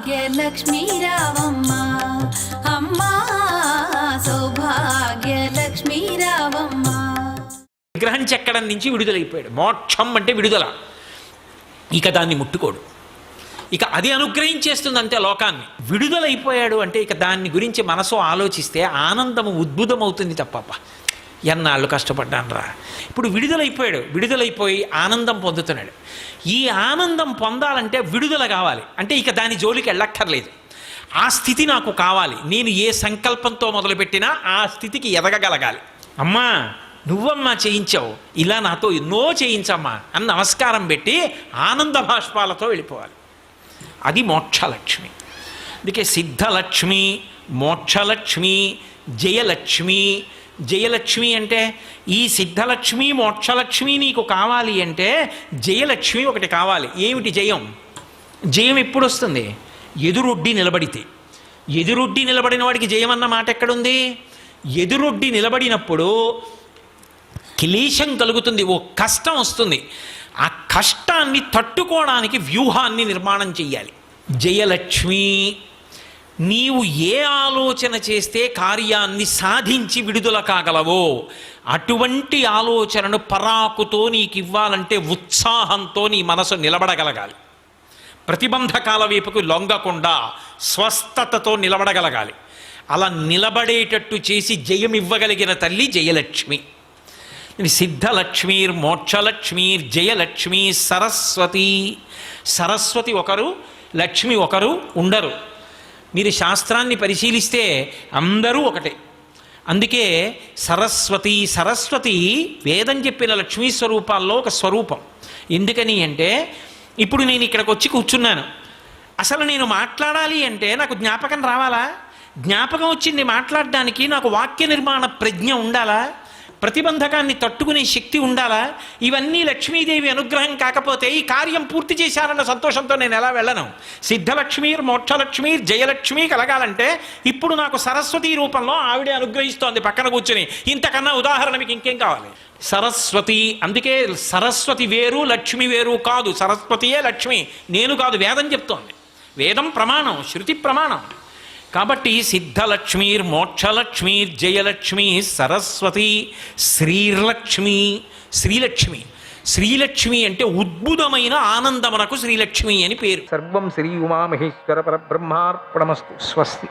సౌభాగ్యలక్ష్మీ రావమ్మ అమ్మా, సౌభాగ్యలక్ష్మీ రావమ్మ. విగ్రహం చెక్కడం నుంచి విడుదలైపోయాడు. మోక్షం అంటే విడుదల. ఇక దాన్ని ముట్టుకోడు. ఇక అది అనుగ్రహించేస్తుంది అంతే లోకాన్ని. విడుదలైపోయాడు అంటే ఇక దాన్ని గురించి మనసు ఆలోచిస్తే ఆనందము ఉద్భుతమవుతుంది తప్ప ఎన్నాళ్ళు కష్టపడ్డాను రా. ఇప్పుడు విడుదలైపోయాడు. విడుదలైపోయి ఆనందం పొందుతున్నాడు. ఈ ఆనందం పొందాలంటే విడుదల కావాలి. అంటే ఇక దాని జోలికి వెళ్ళక్కర్లేదు. ఆ స్థితి నాకు కావాలి. నేను ఏ సంకల్పంతో మొదలుపెట్టినా ఆ స్థితికి ఎదగగలగాలి. అమ్మా నువ్వమ్మా చేయించావు, ఇలా నాతో ఎన్నో చేయించమ్మా అని నమస్కారం పెట్టి ఆనంద భాష్పాలతో వెళ్ళిపోవాలి. అది మోక్షలక్ష్మి. అందుకే సిద్ధలక్ష్మి, మోక్షలక్ష్మి, జయలక్ష్మి. జయలక్ష్మి అంటే ఈ సిద్ధలక్ష్మి మోక్షలక్ష్మి నీకు కావాలి అంటే జయలక్ష్మి ఒకటి కావాలి. ఏమిటి జయం? జయం ఎప్పుడు వస్తుంది? ఎదురొడ్డి నిలబడితే. ఎదురొడ్డి నిలబడిన వాడికి జయం అన్న మాట ఎక్కడుంది? ఎదురొడ్డి నిలబడినప్పుడు క్లేశం కలుగుతుంది, ఓ కష్టం వస్తుంది. ఆ కష్టాన్ని తట్టుకోవడానికి వ్యూహాన్ని నిర్మాణం చెయ్యాలి. జయలక్ష్మి, నీవు ఏ ఆలోచన చేస్తే కార్యాన్ని సాధించి విడుదల కాగలవో అటువంటి ఆలోచనను పరాకుతో నీకు ఇవ్వాలంటే ఉత్సాహంతో నీ మనసు నిలబడగలగాలి. ప్రతిబంధకాల వైపుకు లొంగకుండా స్వస్థతతో నిలబడగలగాలి. అలా నిలబడేటట్టు చేసి జయం ఇవ్వగలిగిన తల్లి జయలక్ష్మి. సిద్ధలక్ష్మీర్ మోక్షలక్ష్మీర్ జయలక్ష్మి సరస్వతి. సరస్వతి ఒకరు, లక్ష్మి ఒకరు ఉండరు. మీరు శాస్త్రాన్ని పరిశీలిస్తే అందరూ ఒకటే. అందుకే సరస్వతి, సరస్వతి వేదం చెప్పిన లక్ష్మీ స్వరూపాల్లో ఒక స్వరూపం. ఎందుకని అంటే ఇప్పుడు నేను ఇక్కడికి వచ్చి కూర్చున్నాను. అసలు నేను మాట్లాడాలి అంటే నాకు జ్ఞాపకం రావాలా? జ్ఞాపకం వచ్చింది మాట్లాడడానికి నాకు వాక్య నిర్మాణ ప్రజ్ఞ ఉండాలా? ప్రతిబంధకాన్ని తట్టుకునే శక్తి ఉండాలా? ఇవన్నీ లక్ష్మీదేవి అనుగ్రహం కాకపోతే ఈ కార్యం పూర్తి చేశారన్న సంతోషంతో నేను ఎలా వెళ్ళను? సిద్ధలక్ష్మీర్ మోక్షలక్ష్మీర్ జయలక్ష్మి కలగాలంటే ఇప్పుడు నాకు సరస్వతి రూపంలో ఆవిడే అనుగ్రహిస్తోంది పక్కన కూర్చుని. ఇంతకన్నా ఉదాహరణ మీకు ఇంకేం కావాలి? సరస్వతి. అందుకే సరస్వతి వేరు లక్ష్మి వేరు కాదు. సరస్వతియే లక్ష్మి, నేను కాదు. వేదం చెప్తోంది. వేదం ప్రమాణం, శృతి ప్రమాణం. కాబట్టి సిద్ధలక్ష్మీర్ మోక్షలక్ష్మీర్ జయలక్ష్మి సరస్వతి శ్రీలక్ష్మి. శ్రీలక్ష్మి, శ్రీలక్ష్మి అంటే ఉద్భుతమైన ఆనందమునకు శ్రీలక్ష్మి అని పేరు. సర్వం శ్రీ ఉమామహేశ్వర పరబ్రహ్మార్పణమస్తు. స్వస్తి.